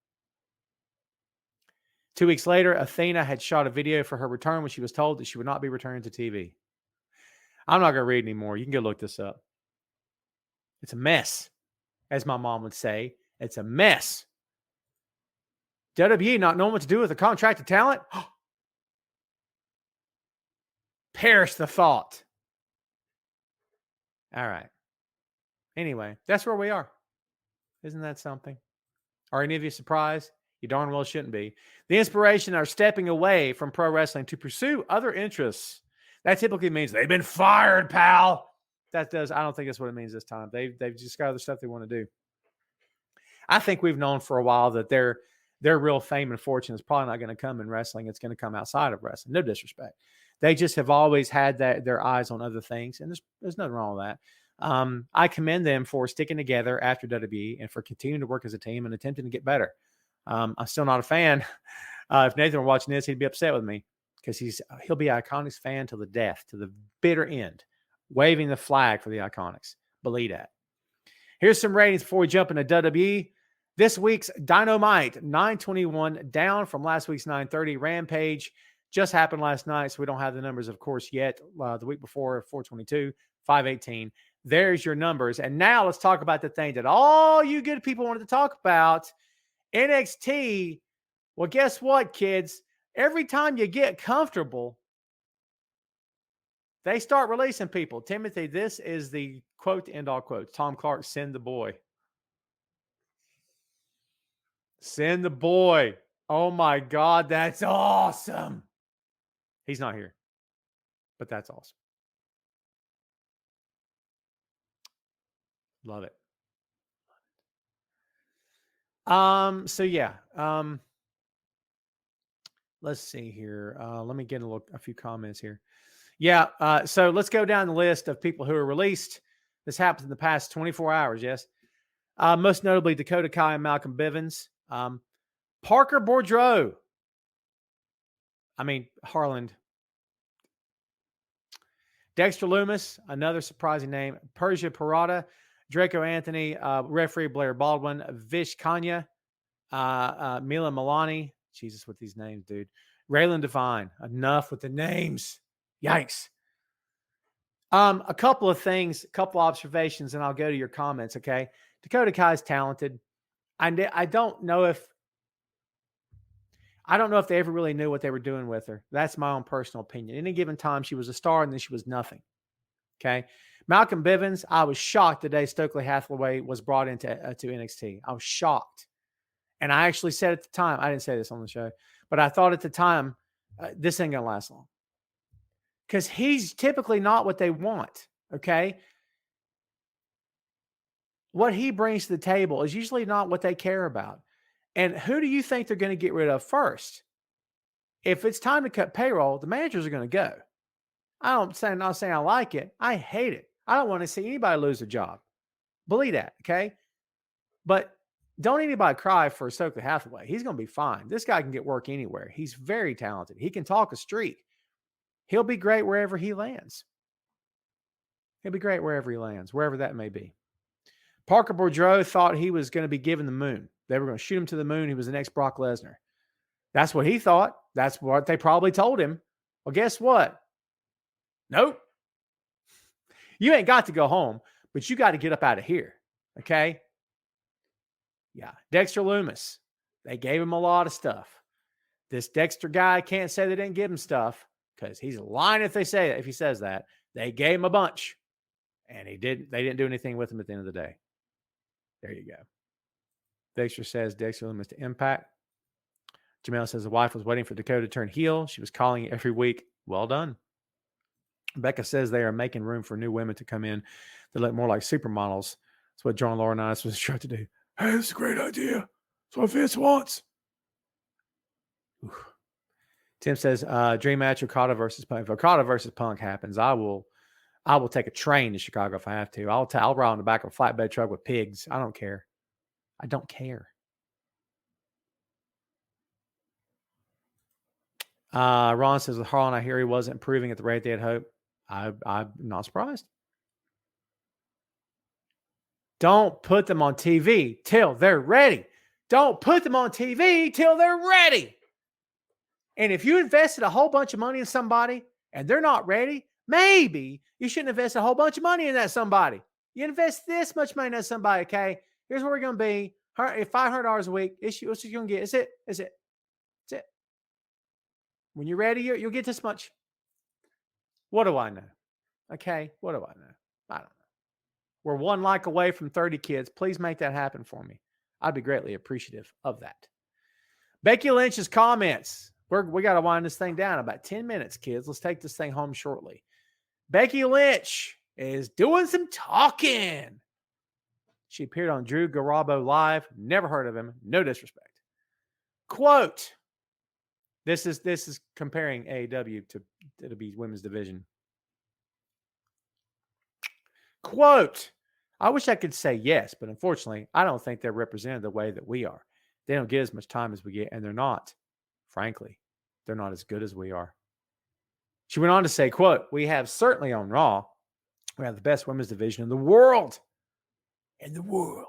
2 weeks later, Athena had shot a video for her return when she was told that she would not be returning to TV. I'm not going to read anymore. You can go look this up. It's a mess, as my mom would say. It's a mess. WWE not knowing what to do with a contracted talent? Perish the thought. All right. Anyway, that's where we are. Isn't that something? Are any of you surprised? You darn well shouldn't be. The inspiration are stepping away from pro wrestling to pursue other interests. That typically means they've been fired, pal. I don't think that's what it means this time. They've just got other stuff they want to do. I think we've known for a while that their real fame and fortune is probably not going to come in wrestling. It's going to come outside of wrestling. No disrespect. They just have always had their eyes on other things, and there's nothing wrong with that. I commend them for sticking together after WWE and for continuing to work as a team and attempting to get better. I'm still not a fan. If Nathan were watching this, he'd be upset with me because he'll be Iconics fan to the death, to the bitter end, waving the flag for the Iconics. Believe that. Here's some ratings before we jump into WWE. This week's Dynamite, 921, down from last week's 930. Rampage just happened last night, so we don't have the numbers, of course, yet. The week before, 422, 518. There's your numbers. And now let's talk about the thing that all you good people wanted to talk about, NXT. Well, guess what, kids? Every time you get comfortable, they start releasing people. Timothy, this is the quote to end all quotes. Tom Clark, send the boy. Send the boy. Oh, my God. That's awesome. He's not here, but that's awesome. Love it. So yeah. Let's see here. Let me get a few comments here. Yeah. So let's go down the list of people who are released. This happened in the past 24 hours. Yes. Most notably Dakota Kai and Malcolm Bivens. Parker Boudreaux. I mean, Harland. Dexter Loomis, another surprising name. Persia Parada, Draco Anthony, referee Blair Baldwin, Vish Kanya, Mila Milani. Jesus, with these names, dude. Raylan Devine. Enough with the names. Yikes. A couple of things, a couple observations, and I'll go to your comments, okay? Dakota Kai's talented. I don't know if they ever really knew what they were doing with her. That's my own personal opinion. Any given time, she was a star, and then she was nothing. Okay. Malcolm Bivens, I was shocked the day Stokely Hathaway was brought into to NXT. I was shocked. And I actually said at the time, I didn't say this on the show, but I thought at the time, this ain't going to last long. Because he's typically not what they want. Okay. What he brings to the table is usually not what they care about. And who do you think they're going to get rid of first? If it's time to cut payroll, the managers are going to go. I'm not saying I like it. I hate it. I don't want to see anybody lose a job. Believe that, okay? But don't anybody cry for Stokely Hathaway. He's going to be fine. This guy can get work anywhere. He's very talented. He can talk a streak. He'll be great wherever he lands. He'll be great wherever he lands, wherever that may be. Parker Boudreaux thought he was going to be given the moon. They were going to shoot him to the moon. He was the next Brock Lesnar. That's what he thought. That's what they probably told him. Well, guess what? Nope. You ain't got to go home, but you got to get up out of here. Okay? Yeah. Dexter Loomis. They gave him a lot of stuff. This Dexter guy can't say they didn't give him stuff because he's lying if he says that. They gave him a bunch. And they didn't do anything with him at the end of the day. There you go. Dexter says Dexter Loomis to Impact. Jamel says the wife was waiting for Dakota to turn heel. She was calling it every week. Well done. Becca says they are making room for new women to come in that look more like supermodels. That's what John Laurinaitis was trying to do. Hey, this is a great idea. That's what Vince wants. Oof. Tim says, dream match Okada versus Punk. If Okada versus Punk happens, I will take a train to Chicago if I have to. I'll ride on the back of a flatbed truck with pigs. I don't care. I don't care. Ron says with Harlan, I hear he wasn't improving at the rate they had hoped. I'm not surprised. Don't put them on TV till they're ready. Don't put them on TV till they're ready. And if you invested a whole bunch of money in somebody and they're not ready, maybe you shouldn't invest a whole bunch of money in that somebody. You invest this much money in that somebody, okay? Here's where we're going to be. $500 a week. What's you going to get? Is it. When you're ready, you'll get this much. What do I know? Okay, what do I know? I don't know. We're one like away from 30 kids. Please make that happen for me. I'd be greatly appreciative of that. Becky Lynch's comments. We got to wind this thing down. About 10 minutes, kids. Let's take this thing home shortly. Becky Lynch is doing some talking. She appeared on Drew Garabo Live. Never heard of him. No disrespect. Quote. This is comparing AEW to the women's division. Quote, I wish I could say yes, but unfortunately, I don't think they're represented the way that we are. They don't get as much time as we get, and they're not. Frankly, they're not as good as we are. She went on to say, quote, we have certainly on Raw, we have the best women's division in the world. In the world.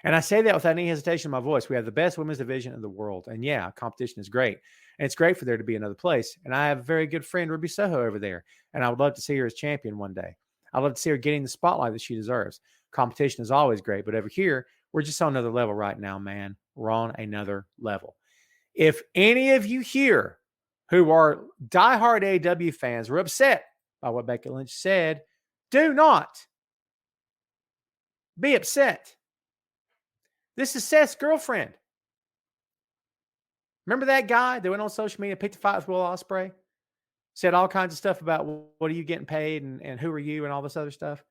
And I say that without any hesitation in my voice. We have the best women's division in the world. And yeah, competition is great. And it's great for there to be another place. And I have a very good friend, Ruby Soho, over there. And I would love to see her as champion one day. I'd love to see her getting the spotlight that she deserves. Competition is always great. But over here, we're just on another level right now, man. We're on another level. If any of you here who are diehard AEW fans were upset by what Becky Lynch said, do not be upset. This is Seth's girlfriend. Remember that guy that went on social media, picked a fight with Will Ospreay? Said all kinds of stuff about what are you getting paid and who are you and all this other stuff.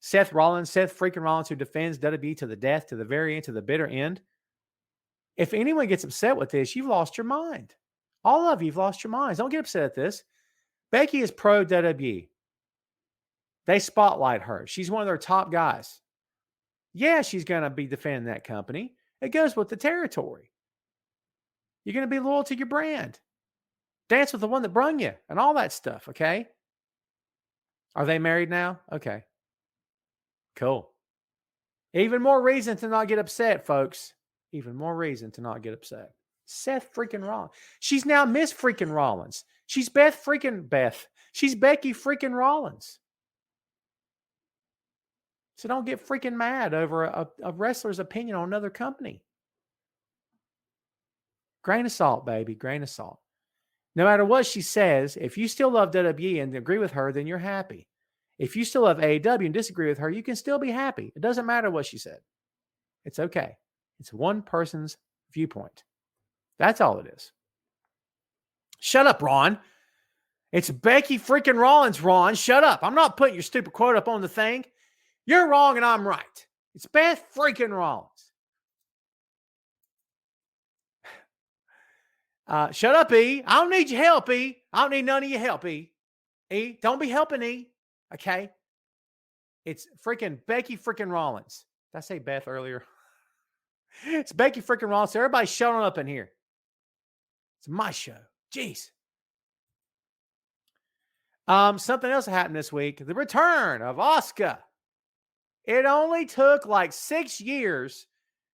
Seth freaking Rollins, who defends WWE to the death, to the very end, to the bitter end. If anyone gets upset with this, you've lost your mind. All of you have lost your minds. Don't get upset at this. Becky is pro WWE. They spotlight her. She's one of their top guys. Yeah, she's going to be defending that company. It goes with the territory. You're going to be loyal to your brand. Dance with the one that brung you and all that stuff, okay? Are they married now? Okay. Cool. Even more reason to not get upset, folks. Even more reason to not get upset. Seth freaking Rollins. She's now Miss freaking Rollins. She's Beth. She's Becky freaking Rollins. So don't get freaking mad over a wrestler's opinion on another company. Grain of salt, baby. Grain of salt. No matter what she says, if you still love WWE and agree with her, then you're happy. If you still love AEW and disagree with her, you can still be happy. It doesn't matter what she said. It's okay. It's one person's viewpoint. That's all it is. Shut up, Ron. It's Becky freaking Rollins, Ron. Shut up. I'm not putting your stupid quote up on the thing. You're wrong and I'm right. It's Beth freaking Rollins. Shut up, E. I don't need your help, E. I don't need none of your help, E. E, don't be helping E. Okay? It's freaking Becky freaking Rollins. Did I say Beth earlier? It's Becky freaking Rollins. Everybody's showing up in here. It's my show. Jeez. Something else happened this week. The return of Asuka. It only took like 6 years,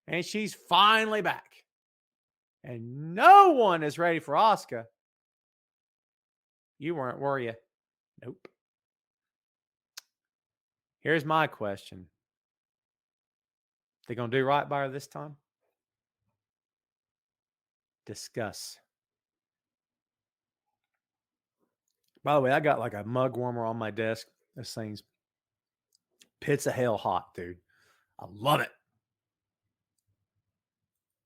and she's finally back. And no one is ready for Asuka. You weren't, were you? Nope. Here's my question. They going to do right by her this time? Discuss. By the way, I got like a mug warmer on my desk. This thing's pits of hell hot, dude. I love it.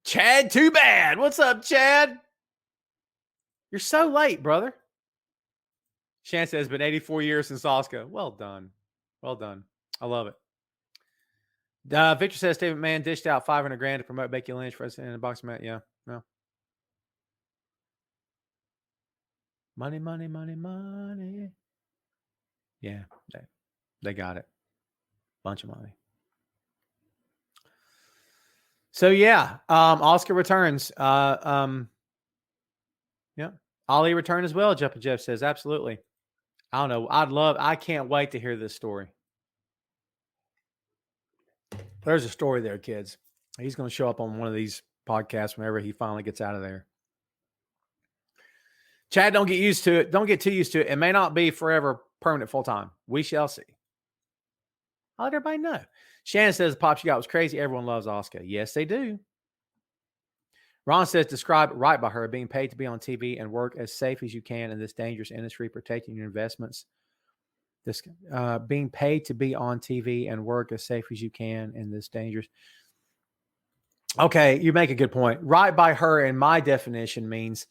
Chad, too bad. What's up, Chad? You're so late, brother. Shan says, it's been 84 years since Asuka. Well done. Well done. I love it. Victor says, Steve McMahon dished out $500,000 to promote Becky Lynch for us in a boxing match. Yeah, no. Money, money, money, money. Yeah, they got it. Bunch of money. So yeah, Asuka returns. Yeah, Ali returned as well. Jeff says absolutely. I don't know. I can't wait to hear this story. There's a story there, kids. He's going to show up on one of these podcasts whenever he finally gets out of there. Chad, don't get used to it. Don't get too used to it. It may not be forever permanent full time. We shall see. I'll let everybody know. Shannon says the pop she got was crazy. Everyone loves Asuka. Yes, they do. Ron says, describe right by her, being paid to be on TV and work as safe as you can in this dangerous industry, protecting your investments. This being paid to be on TV and work as safe as you can in this dangerous. Okay, you make a good point. Right by her, in my definition, means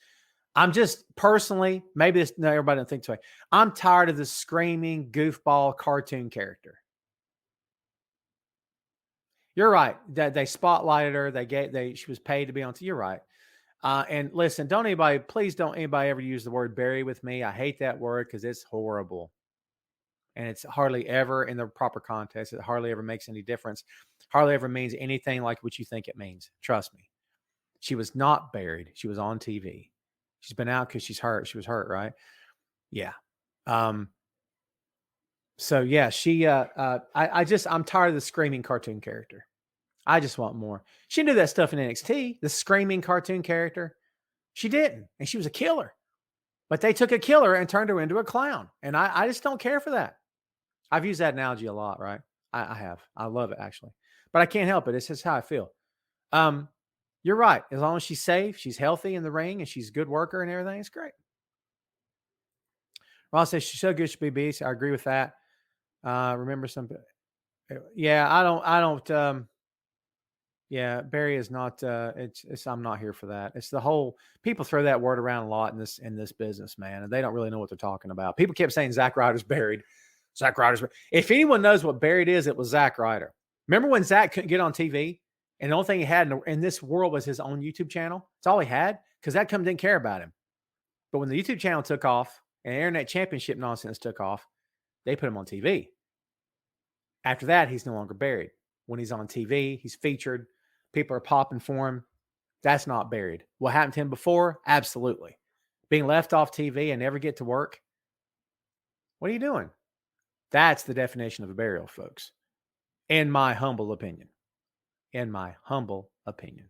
I'm just personally, maybe this, no, everybody don't think this way. I'm tired of this screaming goofball cartoon character. You're right. They spotlighted her. She was paid to be on TV. You're right. And listen, please don't anybody ever use the word bury with me. I hate that word because it's horrible. And it's hardly ever in the proper context. It hardly ever makes any difference. Hardly ever means anything like what you think it means. Trust me. She was not buried. She was on TV. She's been out because she's hurt. She was hurt, right? Yeah. So yeah, I'm tired of the screaming cartoon character. I just want more. She didn't do that stuff in NXT, the screaming cartoon character. She didn't. And she was a killer. But they took a killer and turned her into a clown. And I just don't care for that. I've used that analogy a lot, right? I have. I love it, actually. But I can't help it. It's just how I feel. You're right. As long as she's safe, she's healthy in the ring, and she's a good worker and everything, it's great. Ross says she's so good, she'll be beast. I agree with that. Remember some. Yeah, I don't. Yeah, Barry is not. It's. I'm not here for that. It's the whole. People throw that word around a lot in this business, man, and they don't really know what they're talking about. People kept saying Zack Ryder's buried. Zack Ryder's. If anyone knows what buried is, it was Zack Ryder. Remember when Zack couldn't get on TV, and the only thing he had in this world was his own YouTube channel. It's all he had because that company didn't care about him. But when the YouTube channel took off and Internet Championship nonsense took off, they put him on TV. After that, he's no longer buried. When he's on TV, he's featured. People are popping for him. That's not buried. What happened to him before? Absolutely. Being left off TV and never get to work. What are you doing? That's the definition of a burial, folks. In my humble opinion. In my humble opinion.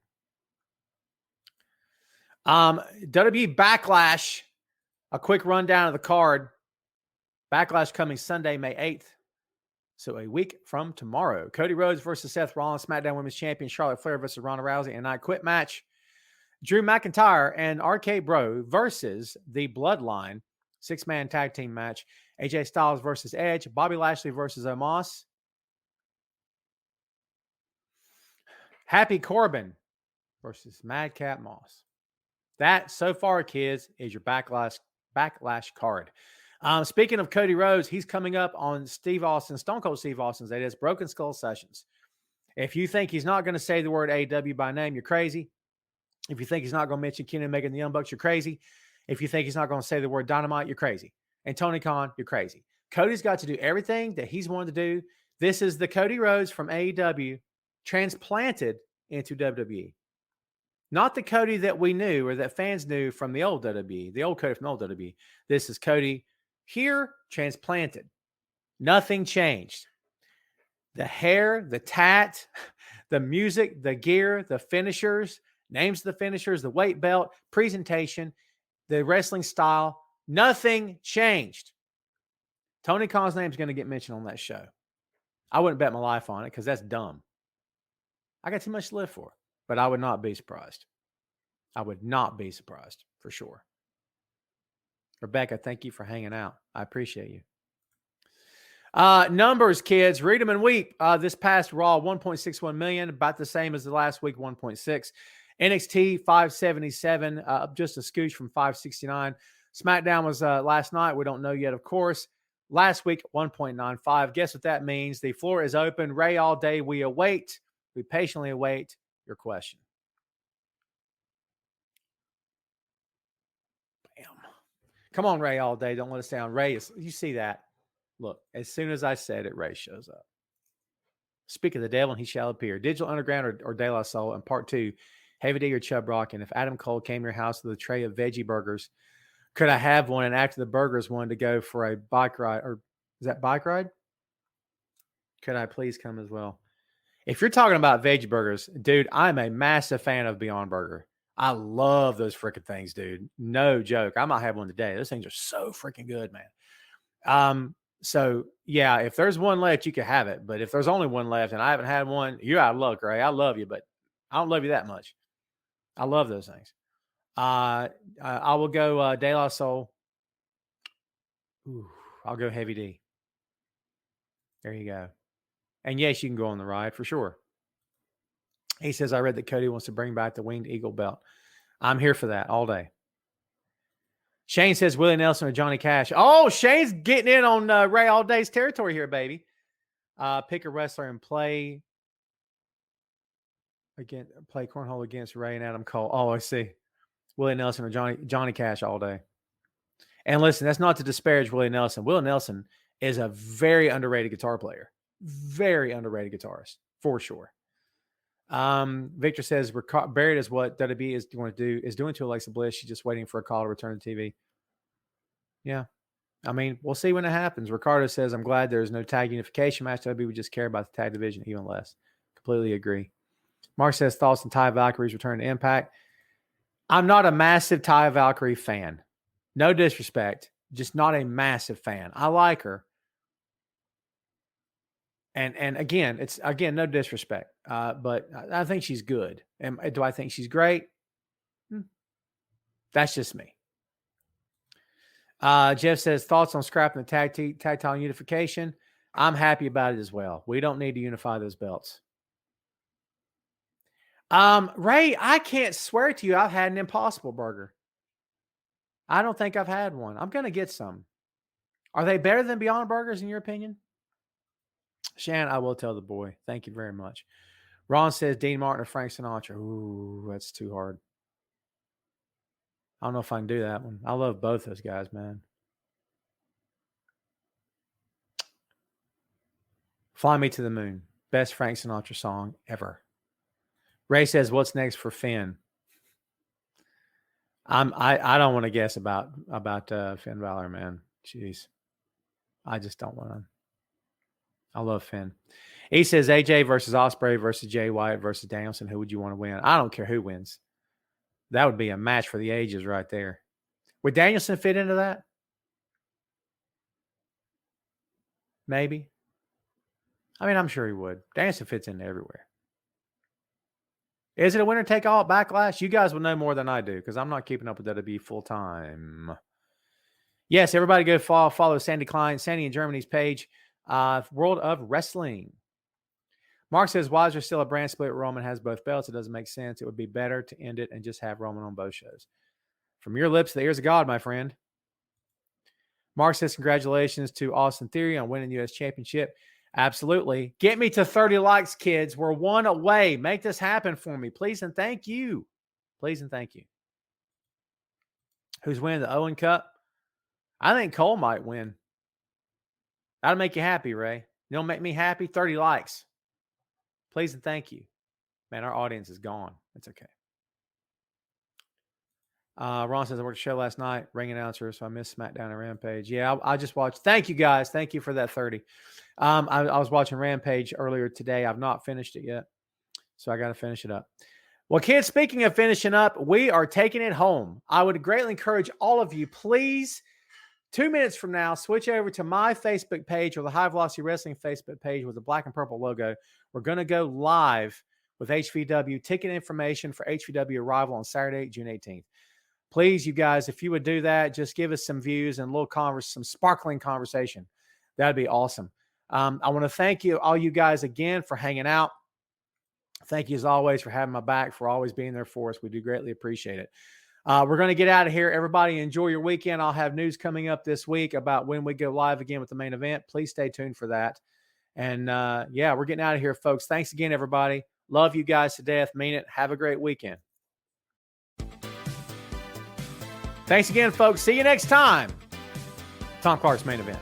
WWE Backlash. A quick rundown of the card. Backlash coming Sunday, May 8th. So a week from tomorrow. Cody Rhodes versus Seth Rollins. SmackDown Women's Champion Charlotte Flair versus Ronda Rousey. And I Quit match. Drew McIntyre and RK Bro versus the Bloodline. 6-man tag team match. AJ Styles versus Edge. Bobby Lashley versus Omos. Happy Corbin versus Madcap Moss. That, so far, kids, is your backlash card. Speaking of Cody Rhodes, he's coming up on Stone Cold Steve Austin's, that is, Broken Skull Sessions. If you think he's not going to say the word AW by name, you're crazy. If you think he's not going to mention Kenny Omega and the Young Bucks, you're crazy. If you think he's not going to say the word Dynamite, you're crazy. And Tony Khan, you're crazy. Cody's got to do everything that he's wanted to do. This is the Cody Rhodes from AEW transplanted into WWE. Not the Cody that we knew or that fans knew from the old WWE, the old Cody from the old WWE. This is Cody here transplanted. Nothing changed. The hair, the tat, the music, the gear, the finishers, names of the finishers, the weight belt, presentation, the wrestling style, nothing changed. Tony Khan's name is going to get mentioned on that show. I wouldn't bet my life on it because that's dumb. I got too much to live for, but I would not be surprised. I would not be surprised for sure. Rebecca, thank you for hanging out. I appreciate you. Numbers, kids, read them and weep. This past Raw, 1.61 million, about the same as the last week, 1.6. NXT, 577, up just a scooch from 569. SmackDown was last night. We don't know yet, of course. Last week, 1.95. Guess what that means? The floor is open. Ray all day. We patiently await your question. Bam. Come on, Ray all day. Don't let us down. Ray, you see that? Look, as soon as I said it, Ray shows up. Speak of the devil, and he shall appear. Digital Underground or De La Soul. And part 2, Heavy D or Chub Rock. And if Adam Cole came to your house with a tray of veggie burgers, could I have one? And after the burgers, wanted to go for a bike ride, or is that bike ride? Could I please come as well? If you're talking about veggie burgers, dude, I'm a massive fan of Beyond Burger. I love those freaking things, dude. No joke. I might have one today. Those things are so freaking good, man. So yeah, if there's one left, you can have it. But if there's only one left and I haven't had one, you're out of luck, Ray. I love you, but I don't love you that much. I love those things. I will go De La Soul. Ooh, I'll go Heavy D. There you go. And yes, you can go on the ride for sure. He says, I read that Cody wants to bring back the Winged Eagle belt. I'm here for that all day. Shane says Willie Nelson or Johnny Cash. Oh, Shane's getting in on Ray All Day's territory here, baby. Pick a wrestler and play cornhole against Ray and Adam Cole. Oh, I see. Willie Nelson or Johnny Cash all day. And listen, that's not to disparage Willie Nelson. Willie Nelson is a very underrated guitar player. Very underrated guitarist, for sure. Victor says buried is what WWE is going to do, is doing to Alexa Bliss. She's just waiting for a call to return to TV. Yeah. I mean, we'll see when it happens. Ricardo says, I'm glad there's no tag unification match. WWE would just care about the tag division even less. Completely agree. Mark says thoughts on Ty Valkyrie's return to Impact. I'm not a massive Ty Valkyrie fan. No disrespect. Just not a massive fan. I like her. And again, no disrespect. But I think she's good. And do I think she's great? That's just me. Jeff says thoughts on scrapping the tag title unification. I'm happy about it as well. We don't need to unify those belts. Ray, I can't swear to you I've had an Impossible Burger. I don't think I've had one. I'm going to get some. Are they better than Beyond Burgers in your opinion? Shan, I will tell the boy. Thank you very much. Ron says Dean Martin or Frank Sinatra. Ooh, that's too hard. I don't know if I can do that one. I love both those guys, man. Fly Me to the Moon. Best Frank Sinatra song ever. Ray says, what's next for Finn? I don't want to guess about Finn Balor, man. Jeez. I just don't want to. I love Finn. He says AJ versus Ospreay versus Jay White versus Danielson. Who would you want to win? I don't care who wins. That would be a match for the ages right there. Would Danielson fit into that? Maybe. I mean, I'm sure he would. Danielson fits into everywhere. Is it a winner take all at Backlash? You guys will know more than I do because I'm not keeping up with WWE full time. Yes, everybody go follow Sandy Klein, Sandy in Germany's page, World of Wrestling. Mark says, why is there still a brand split? Roman has both belts. It doesn't make sense. It would be better to end it and just have Roman on both shows. From your lips to the ears of God, my friend. Mark says, congratulations to Austin Theory on winning the U.S. Championship. Absolutely. Get me to 30 likes, kids. We're one away. Make this happen for me, please and thank you. Please and thank you. Who's winning the Owen Cup? I think Cole might win. That'll make you happy, Ray. You'll make me happy. 30 likes. Please and thank you. Man, our audience is gone. It's okay. Ron says, I worked a show last night, ring announcer, so I missed SmackDown and Rampage. Yeah, I just watched. Thank you, guys. Thank you for that 30. I was watching Rampage earlier today. I've not finished it yet, so I got to finish it up. Well, kids, speaking of finishing up, we are taking it home. I would greatly encourage all of you, please, 2 minutes from now, switch over to my Facebook page or the High Velocity Wrestling Facebook page with the black and purple logo. We're going to go live with HVW. Ticket information for HVW arrival on Saturday, June 18th. Please, you guys, if you would do that, just give us some views and a little some sparkling conversation. That'd be awesome. I want to thank you, all you guys, again for hanging out. Thank you, as always, for having my back, for always being there for us. We do greatly appreciate it. We're going to get out of here. Everybody, enjoy your weekend. I'll have news coming up this week about when we go live again with the main event. Please stay tuned for that. And, yeah, we're getting out of here, folks. Thanks again, everybody. Love you guys to death. Mean it. Have a great weekend. Thanks again, folks. See you next time. Tom Clark's Main Event.